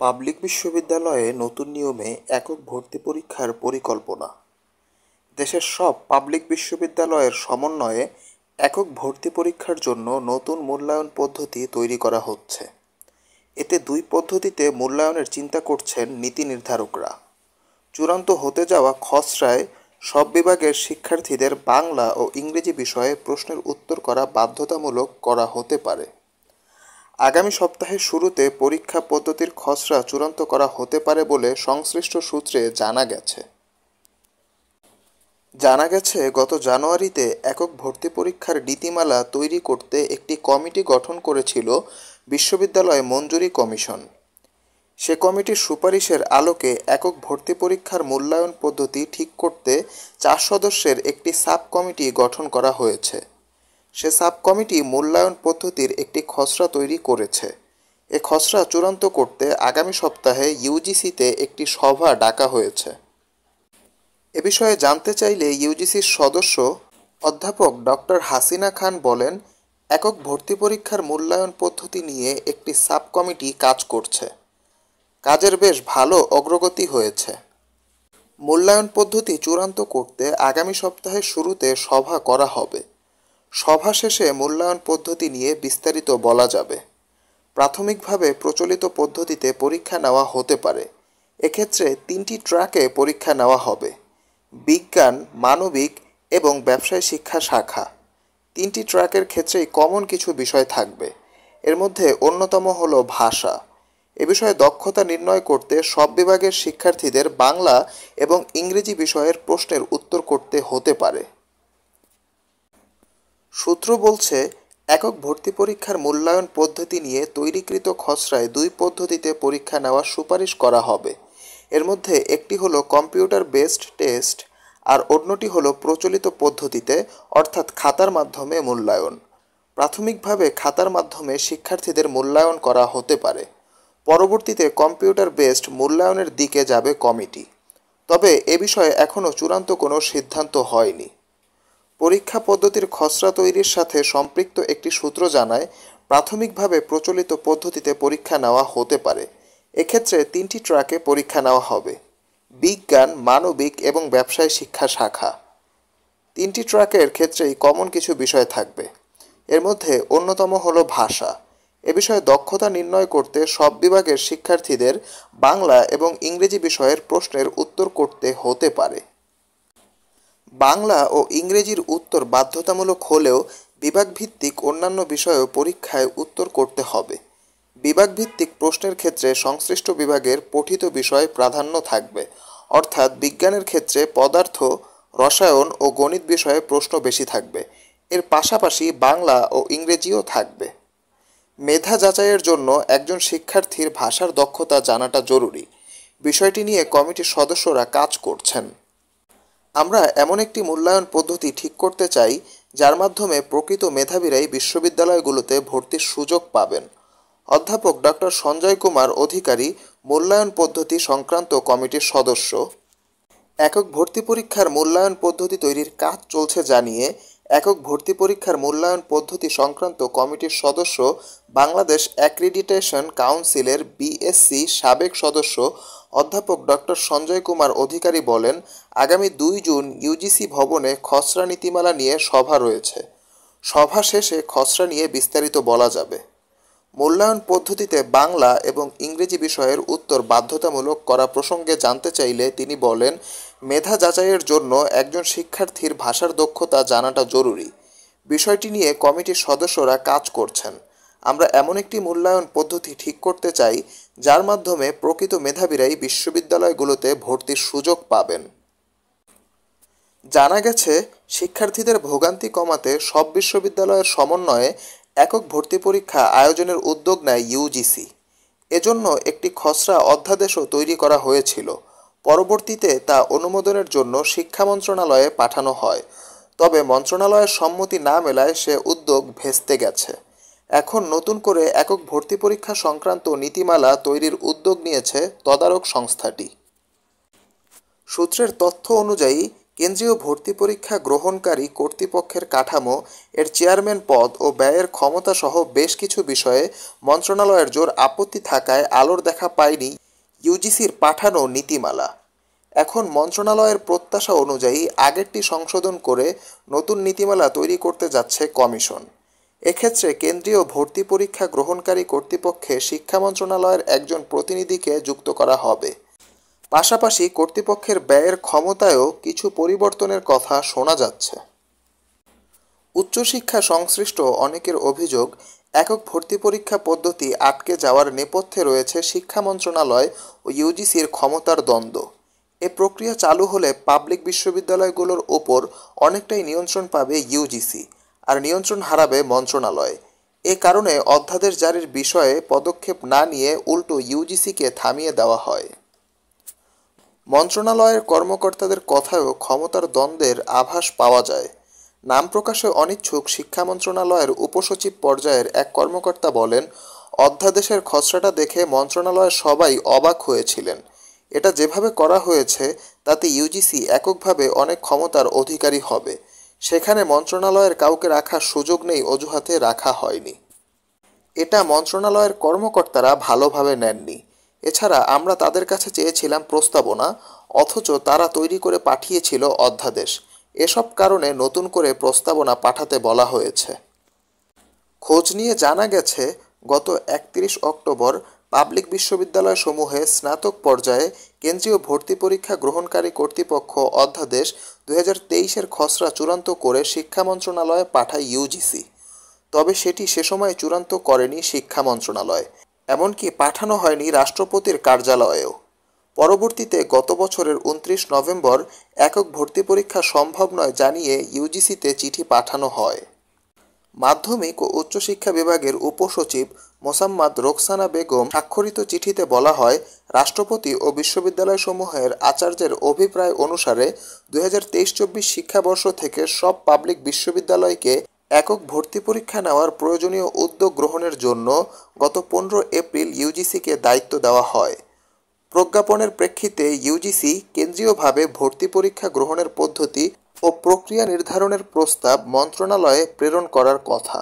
Public বিশ্ববিদ্যালয়ে নতুন নিয়মে একক ভর্তি পরীক্ষার পরিকল্পনা। দেশের সব পাবলিক বিশ্ববিদ্যালয়ের সমন্বয়ে একক ভর্তি পরীক্ষার জন্য নতুন মূল্যায়ন পদ্ধতি তৈরি করা হচ্ছে। এতে দুই পদ্ধতিতে মূল্যায়নের চিন্তা করছেন নীতি নির্ধারকরা। চূড়ান্ত হতে যাওয়া খসড়ায় সব বিভাগের শিক্ষার্থীদের বাংলা ও ইংরেজি বিষয়ে প্রশ্নের উত্তর করা বাধ্যতামূলক করা হতে পারে। আগামী সপ্তাহের শুরুতে পরীক্ষা পদ্ধতির খসড়া চূড়ান্ত করা হতে পারে বলে সংশ্লিষ্ট সূত্রে জানা গেছে গত জানুয়ারিতে একক ভর্তি পরীক্ষার নীতিমালা তৈরি করতে একটি কমিটি গঠন করেছিল বিশ্ববিদ্যালয় মঞ্জুরি কমিশন। সে কমিটির সুপারিশের আলোকে একক ভর্তি পরীক্ষার মূল্যায়ন পদ্ধতি ঠিক করতে 4 সদস্যের একটি সাব কমিটি গঠন করা হয়েছে। সে সাব কমিটি মূল্যায়ন পদ্ধতির একটি খসড়া তৈরি করেছে। এ খসড়া চূড়ান্ত করতে আগামী সপ্তাহে ইউজিসিতে একটি সভা ডাকা হয়েছে। এ বিষয়ে জানতে চাইলে ইউজিসির সদস্য অধ্যাপক ডক্টর হাসিনা খান বলেন, একক ভর্তি পরীক্ষার মূল্যায়ন পদ্ধতি নিয়ে একটি সাব কমিটি কাজ করছে। কাজের বেশ ভালো অগ্রগতি হয়েছে। মূল্যায়ন পদ্ধতি চূড়ান্ত করতে আগামী সপ্তাহের শুরুতে সভা করা হবে। সভা শেষে মূল্যায়ন পদ্ধতি নিয়ে বিস্তারিত বলা যাবে। প্রাথমিকভাবে প্রচলিত পদ্ধতিতে পরীক্ষা নেওয়া হতে পারে। এক্ষেত্রে 3টি ট্র্যাকে পরীক্ষা নেওয়া হবে: বিজ্ঞান, মানবিক এবং ব্যবসায় শিক্ষা শাখা। 3টি ট্র্যাকের ক্ষেত্রেই কমন কিছু বিষয় থাকবে। এর মধ্যে অন্যতম হল ভাষা। এ বিষয়ে দক্ষতা নির্ণয় করতে সব বিভাগের শিক্ষার্থীদের বাংলা এবং ইংরেজি বিষয়ের প্রশ্নের উত্তর করতে হতে পারে। সূত্র বলছে, একক ভর্তি পরীক্ষার মূল্যায়ন পদ্ধতি নিয়ে তৈরিকৃত খসড়ায় 2 পদ্ধতিতে পরীক্ষা নেওয়ার সুপারিশ করা হবে। এর মধ্যে একটি হলো কম্পিউটার বেসড টেস্ট আর অন্যটি হলো প্রচলিত পদ্ধতিতে, অর্থাৎ খাতার মাধ্যমে মূল্যায়ন। প্রাথমিকভাবে খাতার মাধ্যমে শিক্ষার্থীদের মূল্যায়ন করা হতে পারে। পরবর্তীতে কম্পিউটার বেসড মূল্যায়নের দিকে যাবে কমিটি। তবে এ বিষয়ে এখনও চূড়ান্ত কোনো সিদ্ধান্ত হয়নি। পরীক্ষা পদ্ধতির খসড়া তৈরির সাথে সম্পৃক্ত একটি সূত্র জানায়, প্রাথমিকভাবে প্রচলিত পদ্ধতিতে পরীক্ষা নেওয়া হতে পারে। এক্ষেত্রে 3টি ট্র্যাকে পরীক্ষা নেওয়া হবে: বিজ্ঞান, মানবিক এবং ব্যবসায় শিক্ষা শাখা। 3টি ট্র্যাকের ক্ষেত্রেই কমন কিছু বিষয় থাকবে। এর মধ্যে অন্যতম হলো ভাষা। এ বিষয়ে দক্ষতা নির্ণয় করতে সব বিভাগের শিক্ষার্থীদের বাংলা এবং ইংরেজি বিষয়ের প্রশ্নের উত্তর করতে হতে পারে। বাংলা ও ইংরেজির উত্তর বাধ্যতামূলক হলেও বিভাগভিত্তিক অন্যান্য বিষয়েও পরীক্ষায় উত্তর করতে হবে। বিভাগভিত্তিক প্রশ্নের ক্ষেত্রে সংশ্লিষ্ট বিভাগের পঠিত বিষয় প্রাধান্য থাকবে, অর্থাৎ বিজ্ঞানের ক্ষেত্রে পদার্থ, রসায়ন ও গণিত বিষয়ে প্রশ্ন বেশি থাকবে। এর পাশাপাশি বাংলা ও ইংরেজিও থাকবে। মেধা যাচাইয়ের জন্য একজন শিক্ষার্থীর ভাষার দক্ষতা জানাটা জরুরি। বিষয়টি নিয়ে কমিটির সদস্যরা কাজ করছেন। আমরা এমন একটি মূল্যায়ন পদ্ধতি ঠিক করতে চাই যার মাধ্যমে প্রকৃত মেধাবীরাই বিশ্ববিদ্যালয়গুলোতে ভর্তির সুযোগ পাবেন। অধ্যাপক ডক্টর সঞ্জয় কুমার অধিকারী, মূল্যায়ন পদ্ধতি সংক্রান্ত কমিটির সদস্য, একক ভর্তি পরীক্ষার মূল্যায়ন পদ্ধতি তৈরির কাজ চলছে জানিয়ে একক ভর্তি পরীক্ষার মূল্যায়ন পদ্ধতি সংক্রান্ত কমিটির সদস্য, বাংলাদেশ অ্যাক্রিডিটেশন কাউন্সিলের বিএসসি সাবেক সদস্য অধ্যাপক ডক্টর সঞ্জয় কুমার অধিকারী বলেন, আগামী 2 জুন ইউজিসি ভবনে খসড়া নীতিমালা নিয়ে সভা রয়েছে। সভা শেষে খসড়া নিয়ে বিস্তারিত বলা যাবে। মূল্যায়ন পদ্ধতিতে বাংলা এবং ইংরেজি বিষয়ের উত্তর বাধ্যতামূলক করা প্রসঙ্গে জানতে চাইলে তিনি বলেন, মেধা যাচাইয়ের জন্য একজন শিক্ষার্থীর ভাষার দক্ষতা জানাটা জরুরি। বিষয়টি নিয়ে কমিটির সদস্যরা কাজ করছেন। আমরা এমন একটি মূল্যায়ন পদ্ধতি ঠিক করতে চাই যার মাধ্যমে প্রকৃত মেধাবীরাই বিশ্ববিদ্যালয়গুলোতে ভর্তির সুযোগ পাবেন। জানা গেছে, শিক্ষার্থীদের ভোগান্তি কমাতে সব বিশ্ববিদ্যালয়ের সমন্বয়ে একক ভর্তি পরীক্ষা আয়োজনের উদ্যোগ নেয় ইউজিসি। এজন্য একটি খসড়া অধ্যাদেশও তৈরি করা হয়েছিল। পরবর্তীতে তা অনুমোদনের জন্য শিক্ষা মন্ত্রণালয়ে পাঠানো হয়। তবে মন্ত্রণালয়ের সম্মতি না মেলায় সে উদ্যোগ ভেস্তে গেছে। এখন নতুন করে একক ভর্তি পরীক্ষা সংক্রান্ত নীতিমালা তৈরির উদ্যোগ নিয়েছে তদারক সংস্থাটি। সূত্রের তথ্য অনুযায়ী কেন্দ্রীয় ভর্তি পরীক্ষা গ্রহণকারী কর্তৃপক্ষের কাঠামো, এর চেয়ারম্যান পদ ও ব্যয়ের ক্ষমতা সহ বেশ কিছু বিষয়ে মন্ত্রণালয়ের জোর আপত্তি থাকায় আলোর দেখা পায়নি ইউজিসির পাঠানো নীতিমালা। এখন মন্ত্রণালয়ের প্রত্যাশা অনুযায়ী আগেরটি সংশোধন করে নতুন নীতিমালা তৈরি করতে যাচ্ছে কমিশন। এক্ষেত্রে কেন্দ্রীয় ভর্তি পরীক্ষা গ্রহণকারী কর্তৃপক্ষে শিক্ষা মন্ত্রণালয়ের একজন প্রতিনিধিকে যুক্ত করা হবে। পাশাপাশি কর্তৃপক্ষের ব্যয়ের ক্ষমতায়ও কিছু পরিবর্তনের কথা শোনা যাচ্ছে। উচ্চশিক্ষা সংশ্লিষ্ট অনেকের অভিযোগ, একক ভর্তি পরীক্ষা পদ্ধতি আটকে যাওয়ার নেপথ্যে রয়েছে শিক্ষা মন্ত্রণালয় ও ইউজিসির ক্ষমতার দ্বন্দ্ব। এ প্রক্রিয়া চালু হলে পাবলিক বিশ্ববিদ্যালয়গুলোর ওপর অনেকটাই নিয়ন্ত্রণ পাবে ইউজিসি, আর নিয়ন্ত্রণ হারাবে মন্ত্রণালয়। এ কারণে অধ্যাদেশ জারির বিষয়ে পদক্ষেপ না নিয়ে উল্টো ইউজিসিকে থামিয়ে দেওয়া হয়। মন্ত্রণালয়ের কর্মকর্তাদের কথায়ও ক্ষমতার দ্বন্দ্বের আভাস পাওয়া যায়। নাম প্রকাশে অনিচ্ছুক শিক্ষা মন্ত্রণালয়ের উপসচিব পর্যায়ের এক কর্মকর্তা বলেন, অধ্যাদেশের খসড়াটা দেখে মন্ত্রণালয়ের সবাই অবাক হয়েছিলেন। এটা যেভাবে করা হয়েছে তাতে ইউজিসি এককভাবে অনেক ক্ষমতার অধিকারী হবে। সেখানে মন্ত্রণালয়ের কাউকে রাখার সুযোগ নেই অজুহাতে রাখা হয়নি। এটা মন্ত্রণালয়ের কর্মকর্তারা ভালোভাবে নেননি। এছাড়া আমরা তাদের কাছে চেয়েছিলাম প্রস্তাবনা, অথচ তারা তৈরি করে পাঠিয়েছিল অধ্যাদেশ। এসব কারণে নতুন করে প্রস্তাবনা পাঠাতে বলা হয়েছে। খোঁজ নিয়ে জানা গেছে, গত 31 অক্টোবর পাবলিক বিশ্ববিদ্যালয়সমূহে স্নাতক পর্যায়ে কেন্দ্রীয় ভর্তি পরীক্ষা গ্রহণকারী কর্তৃপক্ষ অধ্যাদেশ 2023-এর খসড়া চূড়ান্ত করে শিক্ষা মন্ত্রণালয়ে পাঠায় ইউজিসি। তবে সেটি সে সময় চূড়ান্ত করেনি শিক্ষা মন্ত্রণালয়, এমনকি পাঠানো হয়নি রাষ্ট্রপতির কার্যালয়েও। পরবর্তীতে গত বছরের 29 নভেম্বর একক ভর্তি পরীক্ষা সম্ভব নয় জানিয়ে ইউজিসিতে চিঠি পাঠানো হয়। মাধ্যমিক ও উচ্চশিক্ষা বিভাগের উপসচিব মোসাম্মদ রোকসানা বেগম স্বাক্ষরিত চিঠিতে বলা হয়, রাষ্ট্রপতি ও বিশ্ববিদ্যালয়সমূহের আচার্যের অভিপ্রায় অনুসারে 2023-24 শিক্ষাবর্ষ থেকে সব পাবলিক বিশ্ববিদ্যালয়কে একক ভর্তি পরীক্ষা নেওয়ার প্রয়োজনীয় উদ্যোগ গ্রহণের জন্য গত 15 এপ্রিল ইউজিসিকে দায়িত্ব দেওয়া হয়। প্রজ্ঞাপনের প্রেক্ষিতে ইউজিসি কেন্দ্রীয়ভাবে ভর্তি পরীক্ষা গ্রহণের পদ্ধতি ও প্রক্রিয়া নির্ধারণের প্রস্তাব মন্ত্রণালয়ে প্রেরণ করার কথা,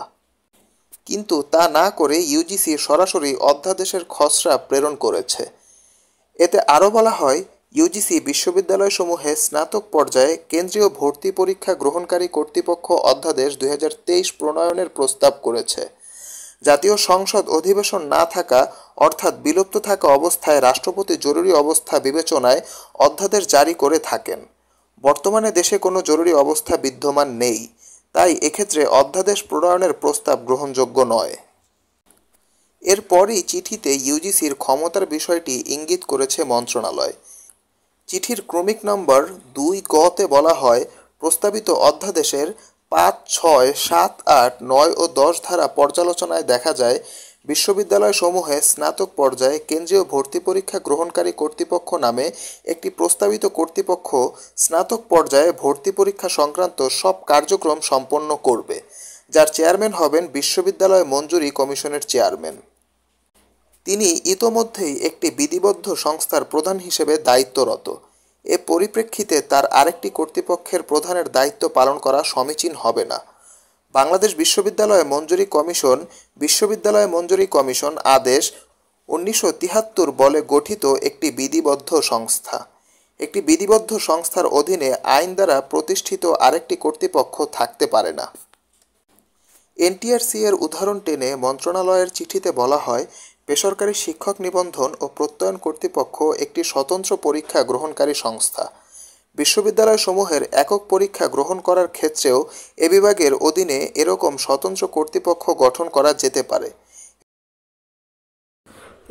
কিন্তু তা না করে ইউজিসি সরাসরি অধ্যাদেশের খসড়া প্রেরণ করেছে। এতে আরও বলা হয়, ইউজিসি বিশ্ববিদ্যালয়সমূহে স্নাতক পর্যায়ে কেন্দ্রীয় ভর্তি পরীক্ষা গ্রহণকারী কর্তৃপক্ষ অধ্যাদেশ 2023 প্রণয়নের প্রস্তাব করেছে। জাতীয় সংসদ অধিবেশন না থাকা অর্থাৎ বিলুপ্ত থাকা অবস্থায় রাষ্ট্রপতি জরুরি অবস্থা বিবেচনায় অধ্যাদেশ জারি করে থাকেন। বর্তমানে দেশে কোনো জরুরি অবস্থা বিদ্যমান নেই, তাই এক্ষেত্রে অধ্যাদেশ প্রণয়নের প্রস্তাব গ্রহণযোগ্য নয়। এরপরই চিঠিতে ইউজিসির ক্ষমতার বিষয়টি ইঙ্গিত করেছে মন্ত্রণালয়। চিঠির ক্রমিক নম্বর 2গ-তে বলা হয়, প্রস্তাবিত অধ্যাদেশের 5, 6, 7, 8, 9 ও 10 ধারা পর্যালোচনায় দেখা যায়, বিশ্ববিদ্যালয়সমূহে স্নাতক পর্যায়ে কেন্দ্রীয় ভর্তি পরীক্ষা গ্রহণকারী কর্তৃপক্ষ নামে একটি প্রস্তাবিত কর্তৃপক্ষ স্নাতক পর্যায়ে ভর্তি পরীক্ষা সংক্রান্ত সব কার্যক্রম সম্পন্ন করবে, যার চেয়ারম্যান হবেন বিশ্ববিদ্যালয় মঞ্জুরি কমিশনের চেয়ারম্যান। তিনি ইতোমধ্যেই একটি বিধিবদ্ধ সংস্থার প্রধান হিসেবে দায়িত্বরত। এ পরিপ্রেক্ষিতে তার আরেকটি কর্তৃপক্ষের প্রধানের দায়িত্ব পালন করা সমীচীন হবে না। বাংলাদেশ বিশ্ববিদ্যালয় মঞ্জুরি কমিশন বিশ্ববিদ্যালয় মঞ্জুরি কমিশন আদেশ 1973 বলে গঠিত একটি বিধিবদ্ধ সংস্থা। একটি বিধিবদ্ধ সংস্থার অধীনে আইন দ্বারা প্রতিষ্ঠিত আরেকটি কর্তৃপক্ষ থাকতে পারে না। এনটিআরসি এর উদাহরণ টেনে মন্ত্রণালয়ের চিঠিতে বলা হয়, বেসরকারি শিক্ষক নিবন্ধন ও প্রত্যয়ন কর্তৃপক্ষ একটি স্বতন্ত্র পরীক্ষা গ্রহণকারী সংস্থা। বিশ্ববিদ্যালয়সমূহের একক পরীক্ষা গ্রহণ করার ক্ষেত্রেও এ বিভাগের অধীনে এরকম স্বতন্ত্র কর্তৃপক্ষ গঠন করা যেতে পারে।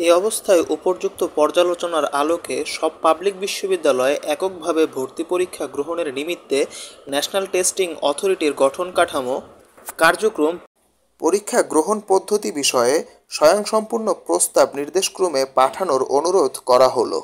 এই অবস্থায় উপর্যুক্ত পর্যালোচনার আলোকে সব পাবলিক বিশ্ববিদ্যালয়ে এককভাবে ভর্তি পরীক্ষা গ্রহণের নিমিত্তে ন্যাশনাল টেস্টিং অথরিটির গঠন কাঠামো, কার্যক্রম, পরীক্ষা গ্রহণ পদ্ধতি বিষয়ে স্বয়ংসম্পূর্ণ প্রস্তাব নির্দেশক্রমে পাঠানোর অনুরোধ করা হলো।